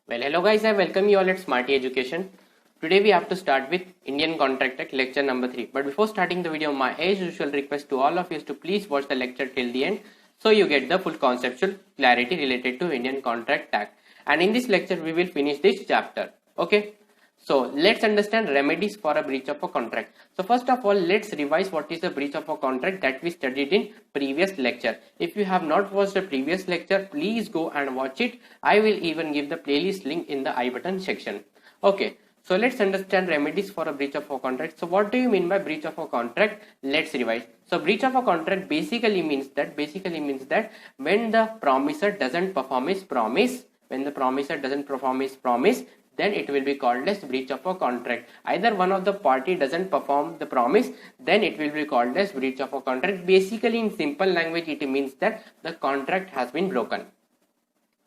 Well, hello guys, I welcome you all at Smarty Education. Today we have to start with Indian Contract Act lecture number 3. But before starting the video, my as usual request to all of you is to please watch the lecture till the end so you get the full conceptual clarity related to Indian Contract Act. And in this lecture, we will finish this chapter. Okay. So let's understand remedies for a breach of a contract. So first of all, let's revise what is the breach of a contract that we studied in previous lecture. If you have not watched the previous lecture, please go and watch it. I will even give the playlist link in the I button section. Okay. So let's understand remedies for a breach of a contract. So what do you mean by breach of a contract? Let's revise. So breach of a contract basically means that when the promiser doesn't perform his promise, then it will be called as breach of a contract. Either one of the party doesn't perform the promise, then it will be called as breach of a contract. Basically, in simple language, it means that the contract has been broken.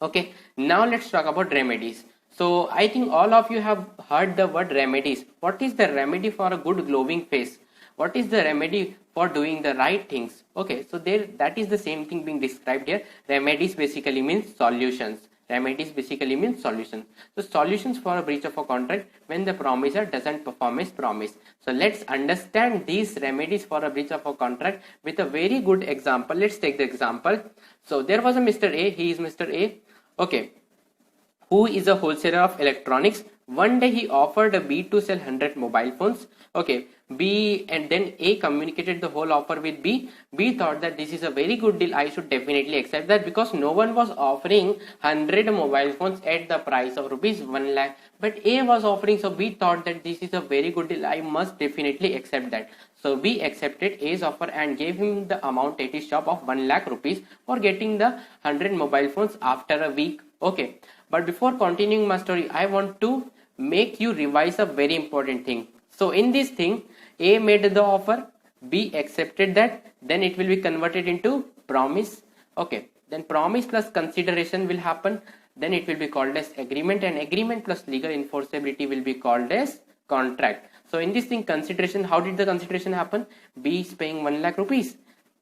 Okay, now let's talk about remedies. So I think all of you have heard the word remedies. What is the remedy for a good glowing face? What is the remedy for doing the right things? Okay, so that is the same thing being described here. Remedies basically means solutions. Remedies basically means solutions. So solutions for a breach of a contract when the promiser doesn't perform his promise. So let's understand these remedies for a breach of a contract with a very good example. Let's take the example. So there was a Mr. A. He is Mr. A. Okay. Who is a wholesaler of electronics. One day he offered a B to sell 100 mobile phones. Okay, B, and then A communicated the whole offer with B. B thought that this is a very good deal, I should definitely accept that, because no one was offering 100 mobile phones at the price of rupees 1 lakh, but A was offering. So B thought that this is a very good deal, I must definitely accept that. So B accepted A's offer and gave him the amount at his shop of 1 lakh rupees for getting the 100 mobile phones after a week. Okay, but before continuing my story, I want to make you revise a very important thing. So in this thing, A made the offer, B accepted that, then it will be converted into promise. Okay, then promise plus consideration will happen, then it will be called as agreement, and agreement plus legal enforceability will be called as contract. So in this thing, consideration, how did the consideration happen? B is paying 1 lakh rupees,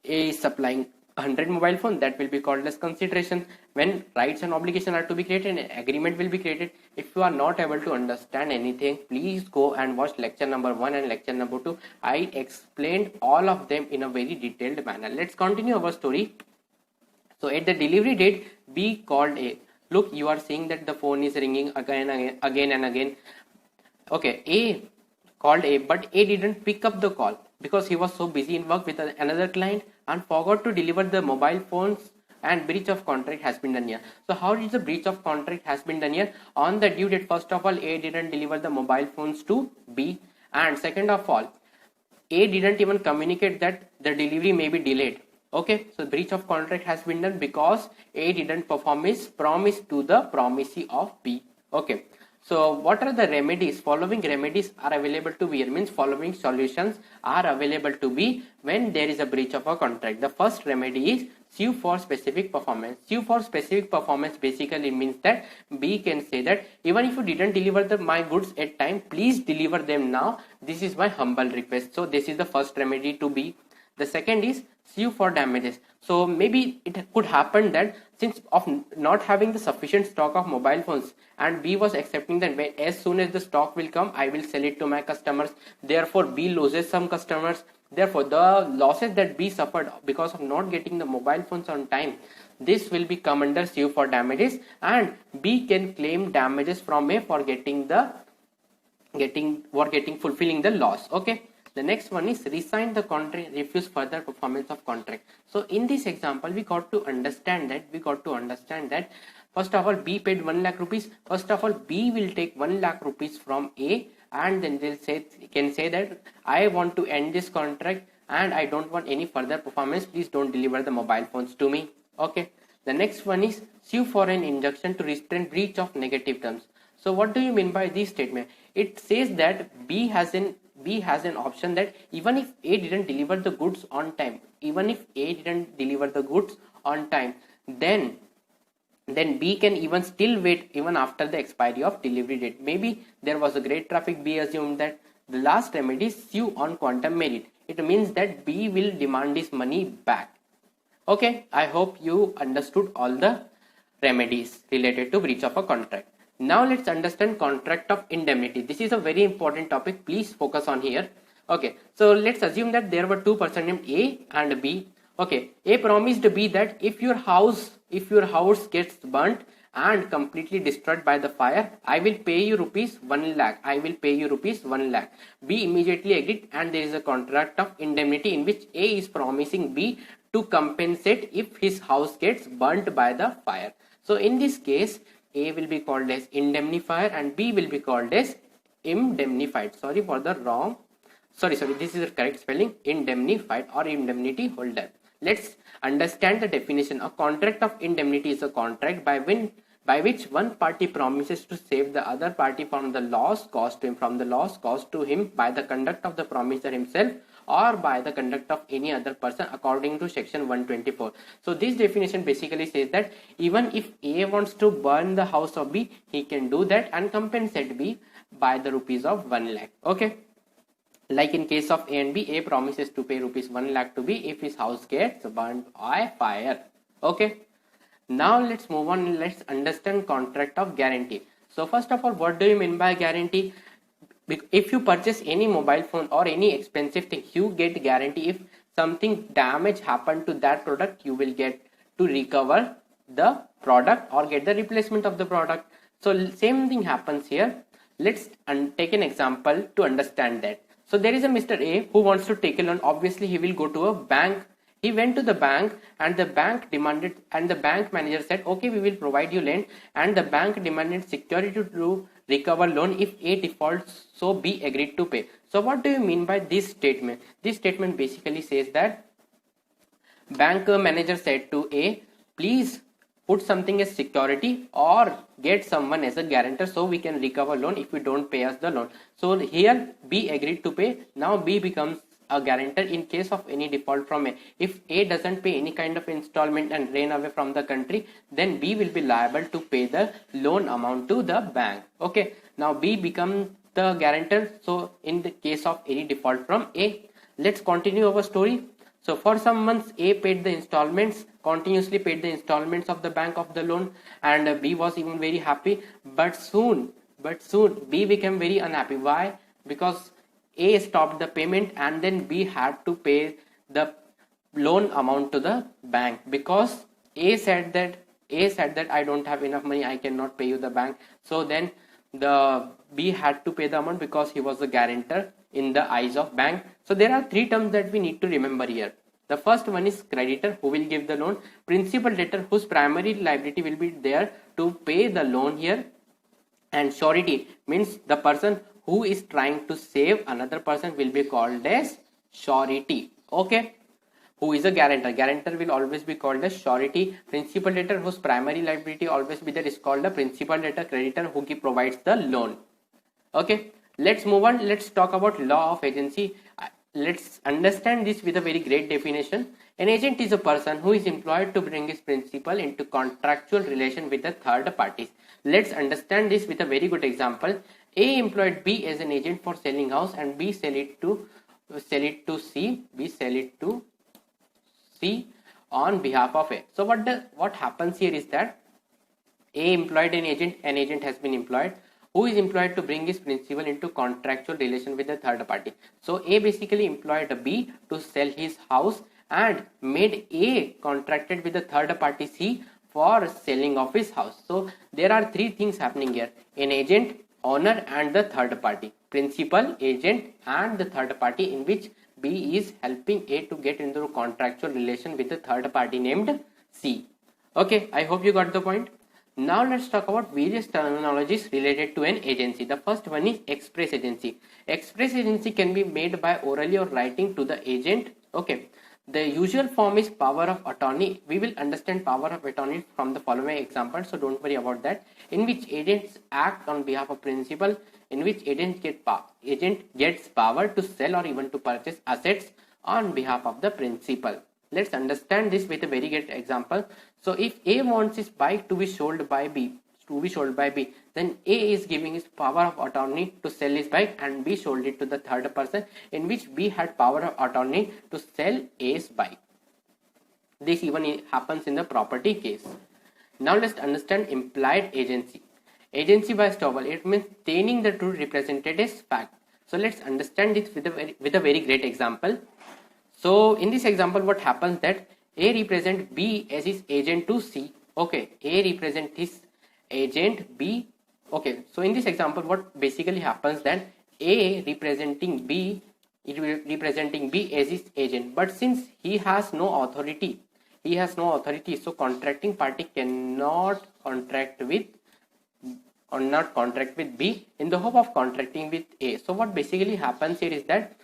A is supplying 100 mobile phone, that will be called as consideration. When rights and obligation are to be created, an agreement will be created. If you are not able to understand anything, please go and watch lecture number 1 and lecture number 2. I explained all of them in a very detailed manner. Let's continue our story. So at the delivery date, B called A. Look, you are seeing that the phone is ringing again and again. Okay, A called A, but A didn't pick up the call because he was so busy in work with another client and forgot to deliver the mobile phones, and breach of contract has been done here. So how did the breach of contract has been done here? On the due date, first of all, A didn't deliver the mobile phones to B, and second of all, A didn't even communicate that the delivery may be delayed. Okay, so breach of contract has been done because A didn't perform his promise to the promisee of B. Okay, so what are the remedies? Following remedies are available to be, means following solutions are available to be when there is a breach of a contract. The first remedy is sue for specific performance. Sue for specific performance basically means that B can say that even if you didn't deliver my goods at time, please deliver them now. This is my humble request. So this is the first remedy to B. The second is sue for damages. So maybe it could happen that since of not having the sufficient stock of mobile phones, and B was accepting that as soon as the stock will come, I will sell it to my customers. Therefore, B loses some customers. Therefore, the losses that B suffered because of not getting the mobile phones on time, this will be come under sue for damages, and B can claim damages from A for fulfilling the loss. Okay. The next one is resign the contract, refuse further performance of contract. So in this example, we got to understand that first of all, B paid 1 lakh rupees. First of all, B will take 1 lakh rupees from A, and then can say that I want to end this contract and I don't want any further performance. Please don't deliver the mobile phones to me. Okay. The next one is sue for an injunction to restrain breach of negative terms. So what do you mean by this statement? It says that B has an option that even if A didn't deliver the goods on time, then B can even still wait even after the expiry of delivery date. Maybe there was a great traffic, B assumed that. The last remedy is sue on quantum merit. It means that B will demand his money back. Okay, I hope you understood all the remedies related to breach of a contract. Now let's understand contract of indemnity. This is a very important topic. Please focus on here. Okay, so let's assume that there were two persons named A and B. Okay, A promised B that if your house gets burnt and completely destroyed by the fire, I will pay you rupees 1 lakh. I will pay you rupees 1 lakh. B immediately agreed, and there is a contract of indemnity in which A is promising B to compensate if his house gets burnt by the fire. So in this case, A will be called as indemnifier and B will be called as indemnified. Sorry for the wrong. Sorry, this is the correct spelling. Indemnified or indemnity holder. Let's understand the definition. A contract of indemnity is a contract by which one party promises to save the other party from the loss caused to him by the conduct of the promiser himself or by the conduct of any other person according to section 124. So this definition basically says that even if A wants to burn the house of B, he can do that and compensate B by the rupees of 1 lakh. Okay. Like in case of A and B, A promises to pay rupees 1 lakh to B if his house gets burned by fire. Okay. Now let's move on. Let's understand contract of guarantee. So first of all, what do you mean by guarantee? If you purchase any mobile phone or any expensive thing, you get guarantee. If something damage happened to that product, you will get to recover the product or get the replacement of the product. So same thing happens here. Let's take an example to understand that. So there is a Mr. A who wants to take a loan. Obviously, he will go to a bank. He went to the bank and the bank demanded, and the bank manager said, okay, we will provide you loan, and the bank demanded security to recover loan if A defaults, so B agreed to pay. So what do you mean by this statement? This statement basically says that bank manager said to A, please put something as security or get someone as a guarantor so we can recover loan if you don't pay us the loan. So here B agreed to pay. Now B becomes a guarantor in case of any default from A. If A doesn't pay any kind of installment and ran away from the country, then B will be liable to pay the loan amount to the bank. Okay, now B becomes the guarantor. So in the case of any default from A, let's continue our story. So for some months, A paid the installments, continuously paid the installments of the bank of the loan, and B was even very happy. But soon B became very unhappy. Why? Because A stopped the payment and then B had to pay the loan amount to the bank, because A said that I don't have enough money, I cannot pay you the bank. So then the B had to pay the amount because he was the guarantor in the eyes of bank. So there are three terms that we need to remember here. The first one is creditor, who will give the loan, principal debtor, whose primary liability will be there to pay the loan here, and surety means the person who is trying to save another person will be called as surety. Okay, who is a guarantor? Guarantor will always be called as surety. Principal debtor, whose primary liability always be there, is called the principal debtor. Creditor, who provides the loan. Okay, let's move on. Let's talk about law of agency. Let's understand this with a very great definition. An agent is a person who is employed to bring his principal into contractual relation with the third parties. Let's understand this with a very good example. A employed B as an agent for selling house, and B sell it to C. B sell it to C on behalf of A. So what happens here is that A employed an agent has been employed, who is employed to bring his principal into contractual relation with the third party. So A basically employed B to sell his house and made A contracted with the third party C for selling of his house. So there are three things happening here: an agent, owner, and the third party. Principal, agent, and the third party, in which B is helping A to get into a contractual relation with the third party named C. Okay, I hope you got the point. Now let's talk about various terminologies related to an agency. The first one is express agency. Express agency can be made by orally or writing to the agent. Okay, the usual form is power of attorney. We will understand power of attorney from the following example, so don't worry about that. In which agents act on behalf of principal, in which agent gets power to sell or even to purchase assets on behalf of the principal. Let's understand this with a very good example. So if A wants his bike to be sold by B, then A is giving his power of attorney to sell his bike, and B sold it to the third person, in which B had power of attorney to sell A's bike. This even happens in the property case. Now let's understand implied agency. Agency by estoppel, it means obtaining the truth represented as fact. So let's understand this with a very great example. So in this example, what happens that A represent B as his agent to C. Okay, A represent his agent B. Okay, so in this example, what basically happens that A representing B, it will representing B as his agent, but since he has no authority, so contracting party cannot contract with B in the hope of contracting with A. So what basically happens here is that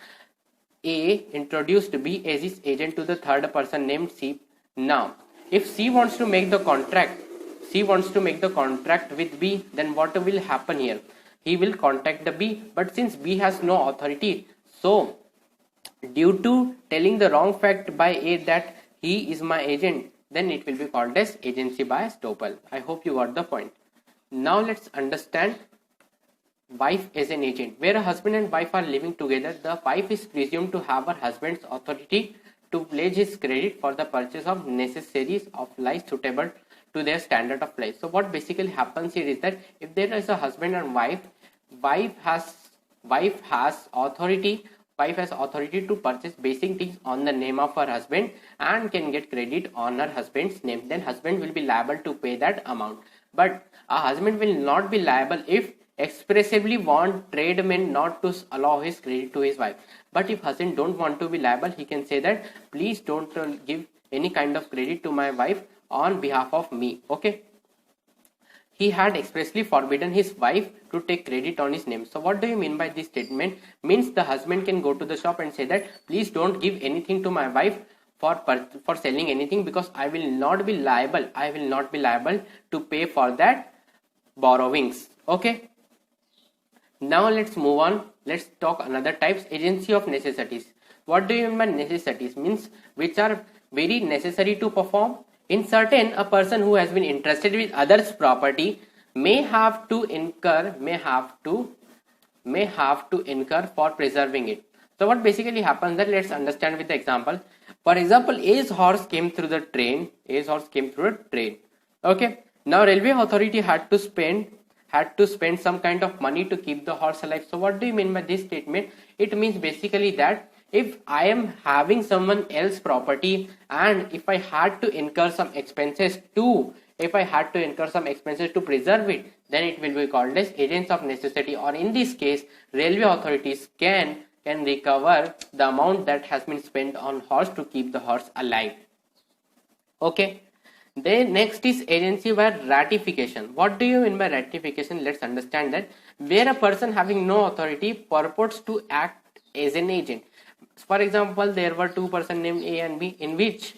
A introduced B as his agent to the third person named C. Now, if C wants to make the contract with B, then what will happen here? He will contact the B, but since B has no authority, so due to telling the wrong fact by A that he is my agent, then it will be called as agency by estoppel. I hope you got the point. Now let's understand wife as an agent. Where a husband and wife are living together, the wife is presumed to have her husband's authority to pledge his credit for the purchase of necessaries of life suitable to their standard of life. So what basically happens here is that if there is a husband and wife has authority to purchase basic things on the name of her husband and can get credit on her husband's name. Then husband will be liable to pay that amount. But a husband will not be liable if expressively want tradesman not to allow his credit to his wife. But if husband don't want to be liable, he can say that please don't give any kind of credit to my wife on behalf of me. Okay. He had expressly forbidden his wife to take credit on his name. So what do you mean by this statement? Means the husband can go to the shop and say that please don't give anything to my wife for selling anything, because I will not be liable to pay for that borrowings. Okay. Now let's move on. Let's talk another types. Agency of necessities. What do you mean by necessities? Means which are very necessary to perform. In certain, a person who has been interested with others' property may have to incur for preserving it. So what basically happens that let's understand with the example. For example, A's horse came through the train. Okay. Now railway authority had to spend some kind of money to keep the horse alive. So what do you mean by this statement? It means basically that if I am having someone else's property and if I had to incur some expenses to preserve it, then it will be called as agents of necessity, or in this case railway authorities can recover the amount that has been spent on horse to keep the horse alive. Okay. Then next is agency by ratification. What do you mean by ratification? Let's understand that where a person having no authority purports to act as an agent. For example, there were two persons named A and B, in which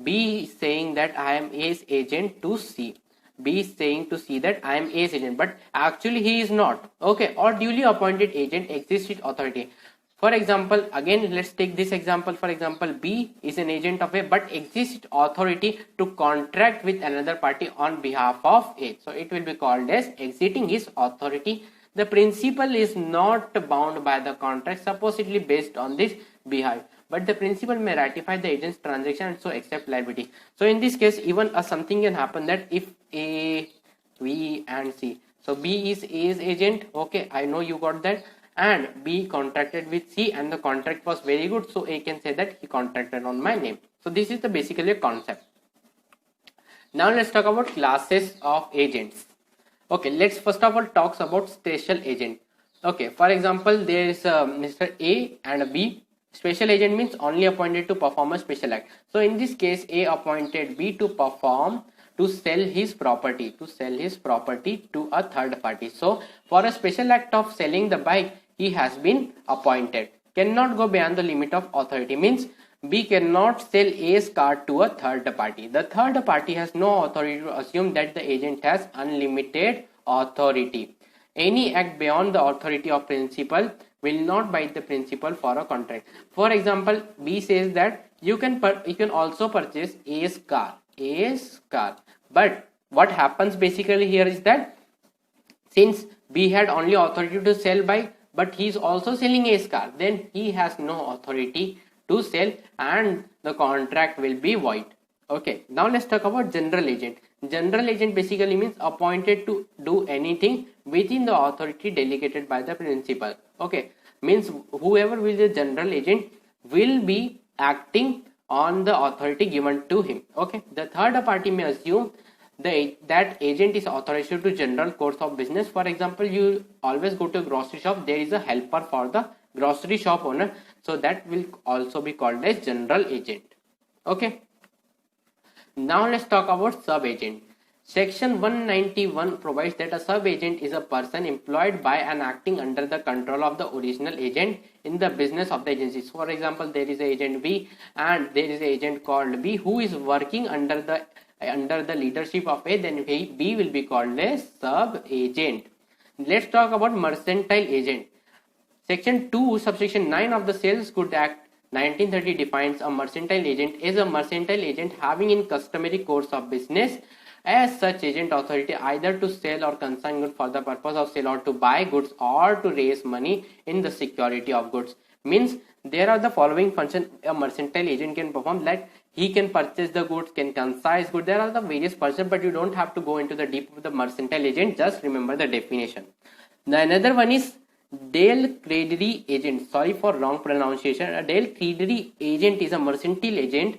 B is saying that I am A's agent to C. B is saying to C that I am A's agent, but actually he is not. Okay, or duly appointed agent exists with authority. For example, again let's take this example. For example, B is an agent of A but exists authority to contract with another party on behalf of A. So it will be called as exiting his authority. The principal is not bound by the contract supposedly based on this behavior, but the principal may ratify the agent's transaction and so accept liability. So in this case, even something can happen that if A, B and C. So B is A's agent. Okay, I know you got that. And B contracted with C and the contract was very good, so A can say that he contracted on my name. So this is the basically a concept. Now let's talk about classes of agents. Okay, let's first of all talk about special agent. Okay, for example, there is Mr. A and a B. Special agent means only appointed to perform a special act. So in this case, A appointed B to sell his property to a third party. So for a special act of selling the bike, he has been appointed. Cannot go beyond the limit of authority means B cannot sell A's car to a third party. The third party has no authority to assume that the agent has unlimited authority. Any act beyond the authority of principal will not bind the principal for a contract. For example, B says that you can also purchase A's car. But what happens basically here is that since B had only authority to sell bike, but he is also selling A's car, then he has no authority to sell and the contract will be void. Okay, now let's talk about general agent. General agent basically means appointed to do anything within the authority delegated by the principal. Okay, means whoever will be the general agent will be acting on the authority given to him. Okay, the third party may assume that agent is authorized to general course of business. For example, you always go to a grocery shop, there is a helper for the grocery shop owner, so that will also be called as general agent. Okay, now let's talk about sub-agent. Section 191 provides that a sub-agent is a person employed by and acting under the control of the original agent in the business of the agency. So for example, there is agent B and there is an agent called B who is working under the leadership of A, then B will be called a sub-agent. Let's talk about mercantile agent. Section 2 subsection 9 of the Sales Goods Act 1930 defines a mercantile agent as a mercantile agent having in customary course of business as such agent authority either to sell or consign goods for the purpose of sale or to buy goods or to raise money in the security of goods. Means there are the following functions a mercantile agent can perform, like he can purchase the goods, can consign goods. There are the various functions, but you don't have to go into the deep of the mercantile agent, just remember the definition. The another one is Dale Credere agent. Sorry for wrong pronunciation. A Dale Credere agent is a mercantile agent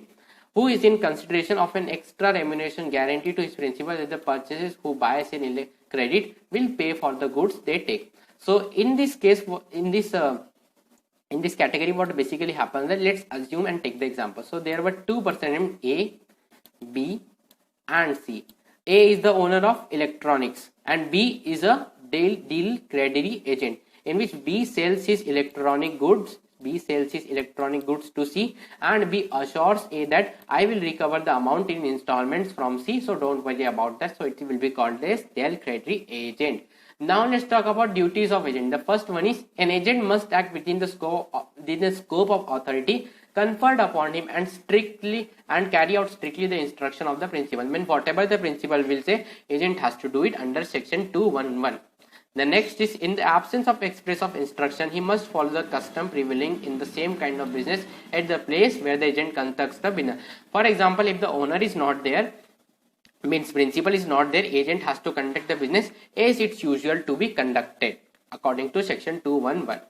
who is in consideration of an extra remuneration guarantee to his principal that the purchasers who buys in credit will pay for the goods they take. So in this case, in this category, what basically happens that let's assume and take the example. So there were two persons A, B and C. A is the owner of electronics and B is a Dale Credere agent, in which B sells his electronic goods to C and B assures A that I will recover the amount in installments from C, so don't worry about that. So it will be called as Dale Credere agent. Now let's talk about duties of agent. The first one is an agent must act within the scope of authority conferred upon him and carry out strictly the instruction of the principal. Means whatever the principal will say, agent has to do it under section 211. The next is in the absence of express of instruction, he must follow the custom prevailing in the same kind of business at the place where the agent conducts the business. For example, if the owner is not there, means principal is not there, agent has to conduct the business as it's usual to be conducted according to section 211.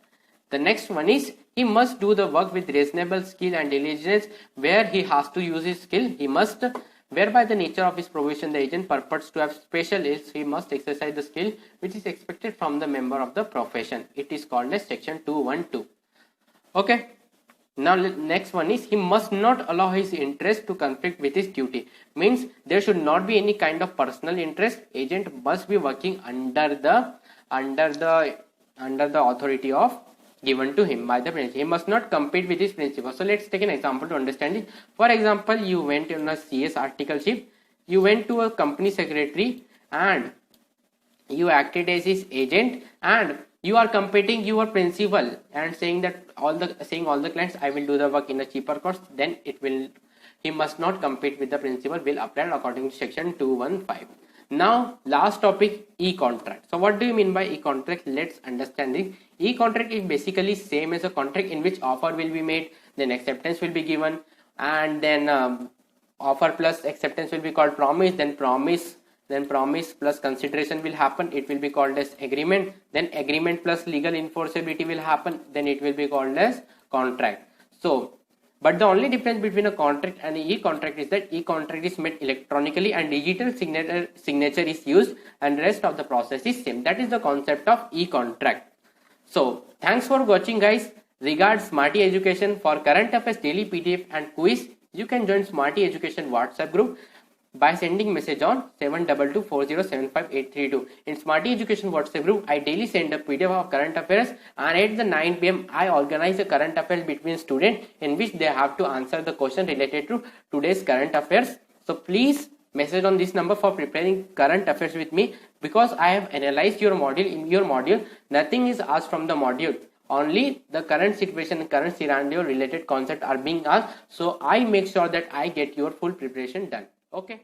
The next one is he must do the work with reasonable skill and diligence. Where he has to use his skill, he must, whereby the nature of his profession the agent purports to have special is, he must exercise the skill which is expected from the member of the profession. It is called as section 212. Okay. Now next one is he must not allow his interest to conflict with his duty. Means there should not be any kind of personal interest. Agent must be working under the authority of given to him by the principal. He must not compete with his principal. So let's take an example to understand it. For example, you went on a CS articleship, you went to a company secretary and you acted as his agent and you are competing your principal and saying that all the clients I will do the work in a cheaper cost, then he must not compete with the principal, will apply according to section 215. Now last topic, e-contract. So what do you mean by e-contract? Let's understand it. E-contract is basically same as a contract in which offer will be made, then acceptance will be given, and then offer plus acceptance will be called promise, then promise plus consideration will happen, it will be called as agreement, then agreement plus legal enforceability will happen, then it will be called as contract. So but the only difference between a contract and an e-contract is that e-contract is made electronically and digital signature is used and rest of the process is same. That is the concept of e-contract. So thanks for watching guys. Regards Smarty Education. For current affairs daily PDF and quiz, you can join Smarty Education WhatsApp group by sending message on 72240758832. In Smarty Education WhatsApp group, I daily send a PDF of current affairs, and at the 9 PM I organize a current affairs between students in which they have to answer the question related to today's current affairs. So please message on this number for preparing current affairs with me, because I have analyzed your module. In your module, nothing is asked from the module. Only the current situation, current scenario related concepts are being asked. So I make sure that I get your full preparation done. Okay.